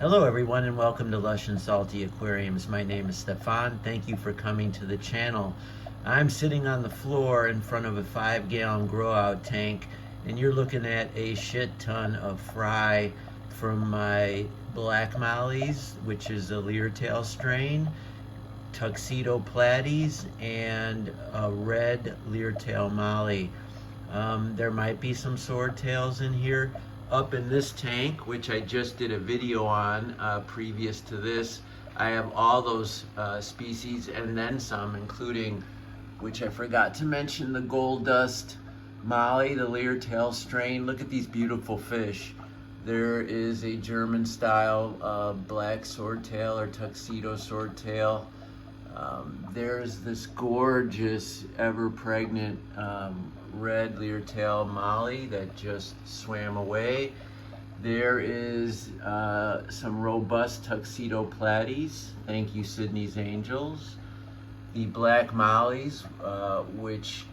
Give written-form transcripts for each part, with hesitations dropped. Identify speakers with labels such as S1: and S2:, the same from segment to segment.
S1: Hello everyone and welcome to Lush and Salty Aquariums. My name is Stefan. Thank you for coming to the channel. I'm sitting on the floor in front of a 5-gallon grow out tank and you're looking at a shit ton of fry from my black mollies, which is a leertail strain, tuxedo platies, and a red leertail molly. There might be some swordtails in here. Up in this tank, which I just did a video on previous to this, I have all those species and then some, including, which I forgot to mention, the gold dust molly, the leertail strain. Look at these beautiful fish. There is a German style black swordtail or tuxedo swordtail. There's this gorgeous, ever pregnant red leertail molly that just swam away. There is some robust tuxedo platies. Thank you, Sydney's Angels. The black mollies, which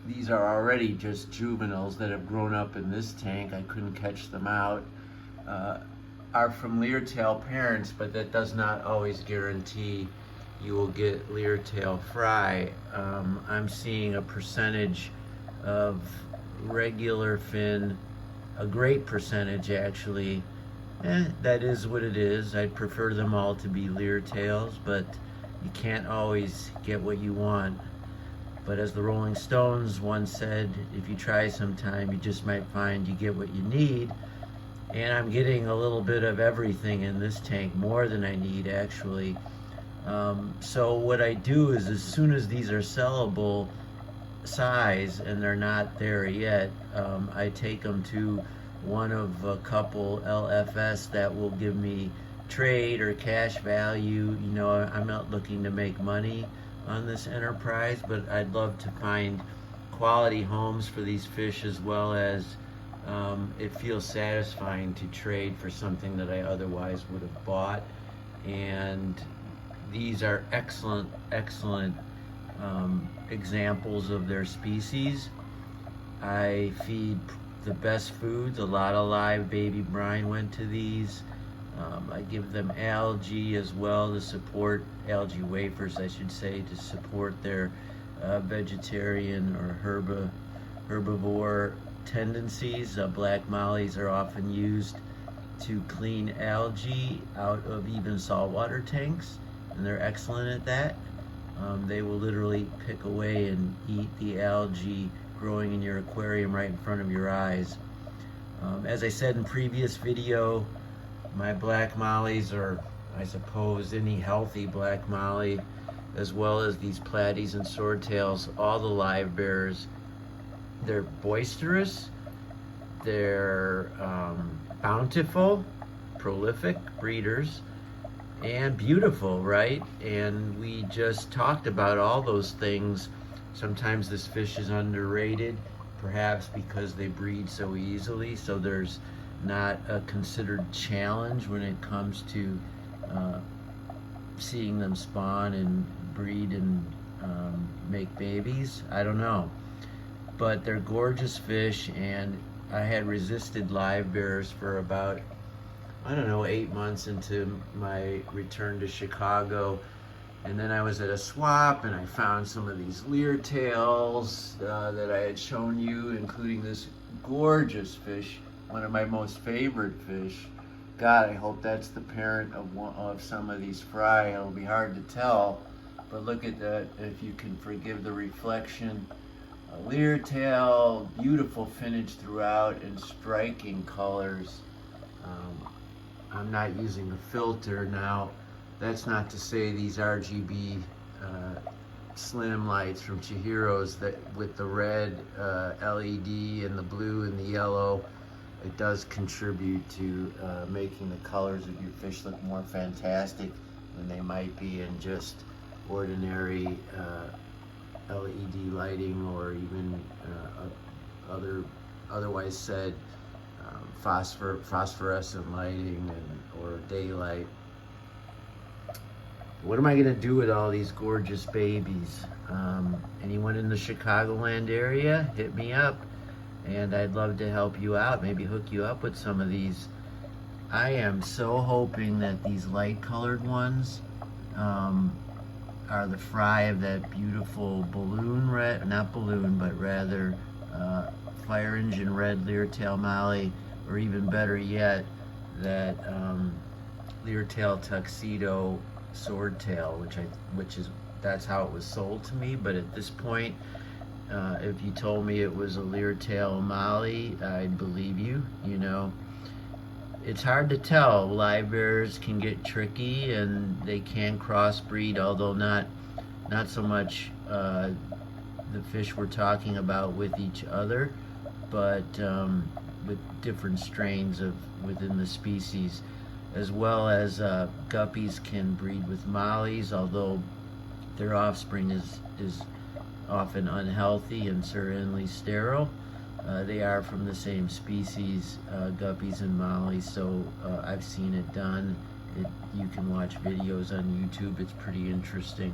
S1: these are already just juveniles that have grown up in this tank. I couldn't catch them out. Are from leertail parents, but that does not always guarantee you will get leertail fry. I'm seeing a percentage of regular fin, a great percentage actually. That is what it is. I'd prefer them all to be leertails, but you can't always get what you want. But as the Rolling Stones once said, if you try sometime, you just might find you get what you need. And I'm getting a little bit of everything in this tank, more than I need actually. So what I do is, as soon as these are sellable size and they're not there yet, I take them to one of a couple LFS that will give me trade or cash value. You know, I'm not looking to make money on this enterprise, but I'd love to find quality homes for these fish, as well as it feels satisfying to trade for something that I otherwise would have bought. And these are excellent examples of their species. I feed the best foods. A lot of live baby brine went to these. I give them algae as well to support, algae wafers I should say, to support their vegetarian or herbivore tendencies. Black mollies are often used to clean algae out of even saltwater tanks, and they're excellent at that. They will literally pick away and eat the algae growing in your aquarium right in front of your eyes. As I said in previous video, my black mollies, or I suppose any healthy black molly, as well as these platies and swordtails, all the live bearers, they're boisterous, they're bountiful, prolific breeders, and beautiful, right? And we just talked about all those things. Sometimes this fish is underrated, perhaps because they breed so easily, so there's not a considered challenge when it comes to seeing them spawn and breed and make babies. I don't know, but they're gorgeous fish, and I had resisted live bearers for about, I don't know, 8 months into my return to Chicago. And then I was at a swap and I found some of these leertails that I had shown you, including this gorgeous fish, one of my most favorite fish. God, I hope that's the parent of some of these fry. It'll be hard to tell, but look at that, if you can forgive the reflection. A leertail, beautiful finnage throughout, and striking colors. I'm not using a filter now. That's not to say these RGB slim lights from Chihiro's, that with the red LED and the blue and the yellow, it does contribute to making the colors of your fish look more fantastic than they might be in just ordinary LED lighting, or even otherwise said phosphorescent lighting or daylight. What am I gonna do with all these gorgeous babies? Anyone in the Chicagoland area, hit me up, and I'd love to help you out, maybe hook you up with some of these. I am so hoping that these light colored ones are the fry of that beautiful balloon red, not balloon, but rather fire engine red leer-tail molly, or even better yet, that leer-tail tuxedo swordtail, that's how it was sold to me. But at this point, if you told me it was a leer-tail molly, I'd believe you. You know, it's hard to tell. Live bears can get tricky, and they can crossbreed, although not so much the fish we're talking about with each other, but with different strains within the species, as well as guppies can breed with mollies, although their offspring is often unhealthy and certainly sterile. They are from the same species, guppies and mollies, so I've seen it done. You can watch videos on YouTube. It's pretty interesting.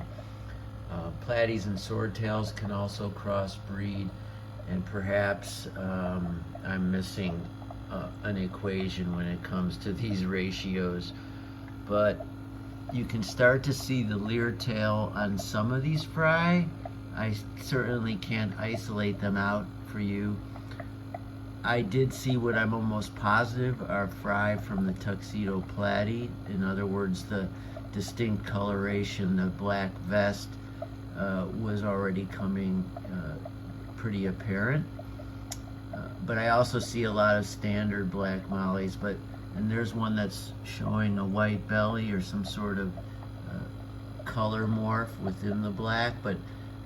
S1: Platies and swordtails can also crossbreed, and perhaps I'm missing an equation when it comes to these ratios, but you can start to see the leer-tail on some of these fry. I certainly can't isolate them out for you. I did see what I'm almost positive are fry from the tuxedo platy. In other words, the distinct coloration, the black vest, was already coming pretty apparent. But I also see a lot of standard black mollies, and there's one that's showing a white belly or some sort of color morph within the black, but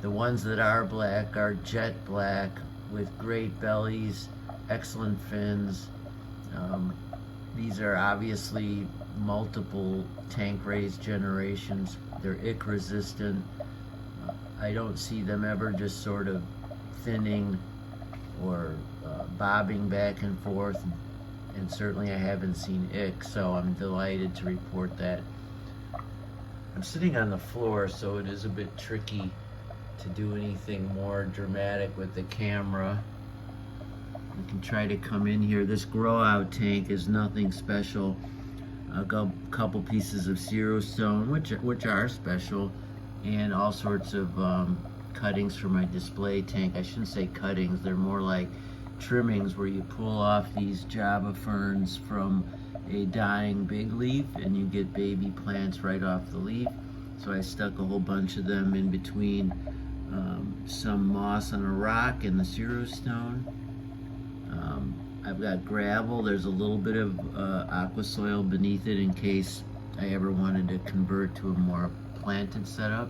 S1: the ones that are black are jet black with great bellies, excellent fins. These are obviously multiple tank raised generations. They're ick resistant. I don't see them ever just sort of thinning or bobbing back and forth, and certainly I haven't seen ick, so I'm delighted to report that. I'm sitting on the floor, so it is a bit tricky to do anything more dramatic with the camera. We can try to come in here. This grow out tank is nothing special. A couple pieces of zero stone, which are special, and all sorts of cuttings for my display tank. I shouldn't say cuttings, they're more like trimmings where you pull off these Java ferns from a dying big leaf and you get baby plants right off the leaf. So I stuck a whole bunch of them in between some moss on a rock and the zero stone. I've got gravel. There's a little bit of aqua soil beneath it in case I ever wanted to convert to a more planted setup.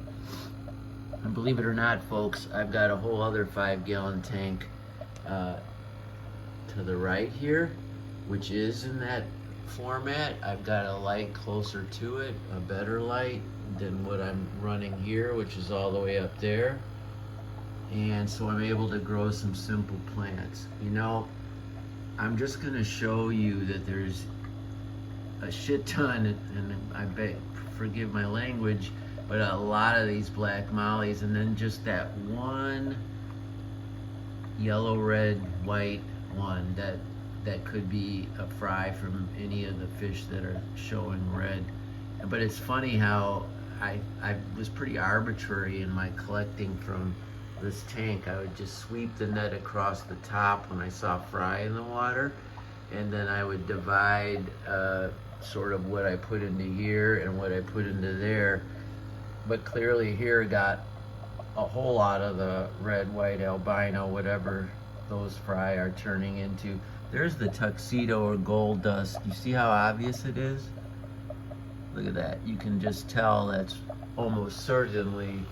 S1: And believe it or not, folks, I've got a whole other 5-gallon tank to the right here, which is in that format. I've got a light closer to it, a better light than what I'm running here, which is all the way up there. And so I'm able to grow some simple plants. You know, I'm just gonna show you that there's a shit ton, and I bet, forgive my language, but a lot of these black mollies, and then just that one yellow, red, white one that could be a fry from any of the fish that are showing red. But it's funny how I was pretty arbitrary in my collecting from this tank. I would just sweep the net across the top when I saw fry in the water, and then I would divide sort of what I put into here and what I put into there. But clearly here got a whole lot of the red, white, albino, whatever those fry are turning into. There's the tuxedo or gold dust. You see how obvious it is? Look at that. You can just tell that's almost certainly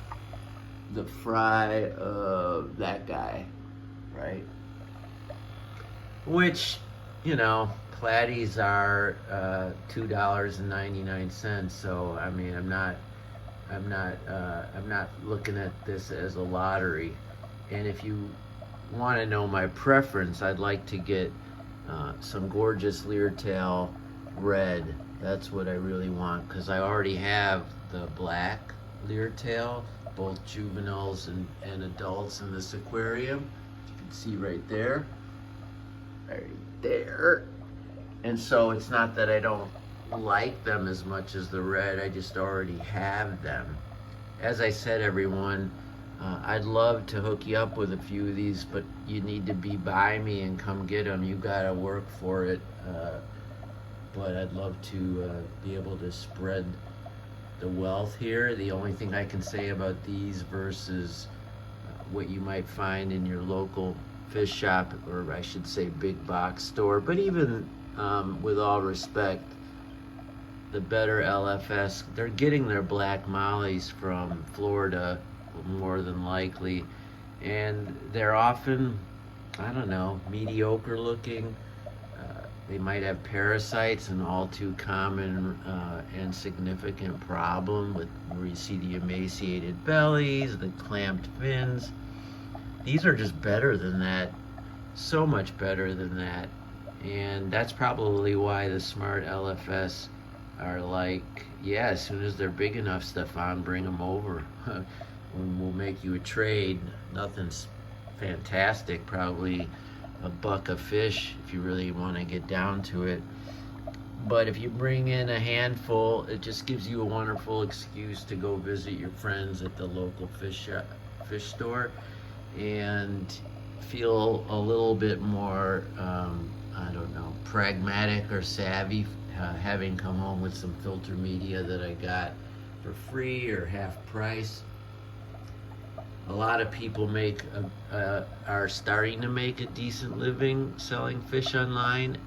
S1: the fry of that guy, right? Which, you know, platies are $2.99. So I mean, I'm not looking at this as a lottery. And if you want to know my preference, I'd like to get some gorgeous leer-tail red. That's what I really want, because I already have the black leer-tail, both juveniles and adults in this aquarium. You can see right there. And so it's not that I don't like them as much as the red, I just already have them. As I said, everyone, I'd love to hook you up with a few of these, but you need to be by me and come get them. You gotta work for it. But I'd love to be able to spread the wealth here. The only thing I can say about these versus what you might find in your local fish shop, or I should say big box store, but even with all respect, the better LFS, they're getting their black mollies from Florida more than likely, and they're often, I don't know, mediocre looking. They might have parasites, an all too common and significant problem with where you see the emaciated bellies, the clamped fins. These are just better than that, so much better than that. And that's probably why the smart LFS are like, yeah, as soon as they're big enough, Stefan, bring them over. We'll make you a trade. Nothing's fantastic, probably a buck a fish if you really want to get down to it. But if you bring in a handful, it just gives you a wonderful excuse to go visit your friends at the local fish store and feel a little bit more, I don't know, pragmatic or savvy, having come home with some filter media that I got for free or half price. A lot of people are starting to make a decent living selling fish online.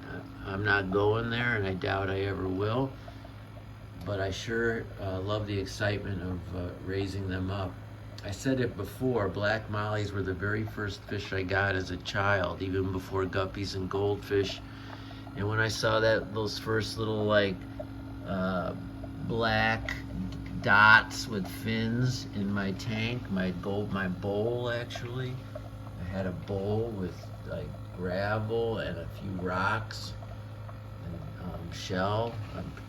S1: I'm not going there, and I doubt I ever will. But I sure love the excitement of raising them up. I said it before, black mollies were the very first fish I got as a child, even before guppies and goldfish. And when I saw those first little like black dots with fins in my tank, my bowl actually. I had a bowl with like gravel and a few rocks and shell,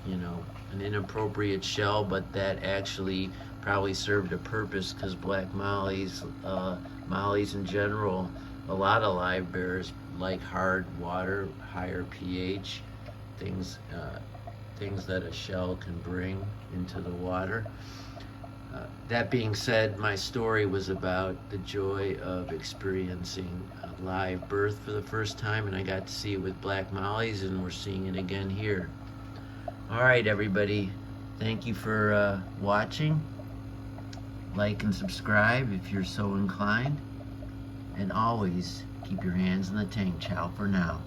S1: an inappropriate shell, but that actually probably served a purpose because black mollies in general, a lot of live bears like hard water, higher pH, things that a shell can bring into the water. That being said, my story was about the joy of experiencing a live birth for the first time, and I got to see it with black mollies, and we're seeing it again here. All right, everybody, thank you for watching. Like and subscribe if you're so inclined, and always keep your hands in the tank. Ciao for now.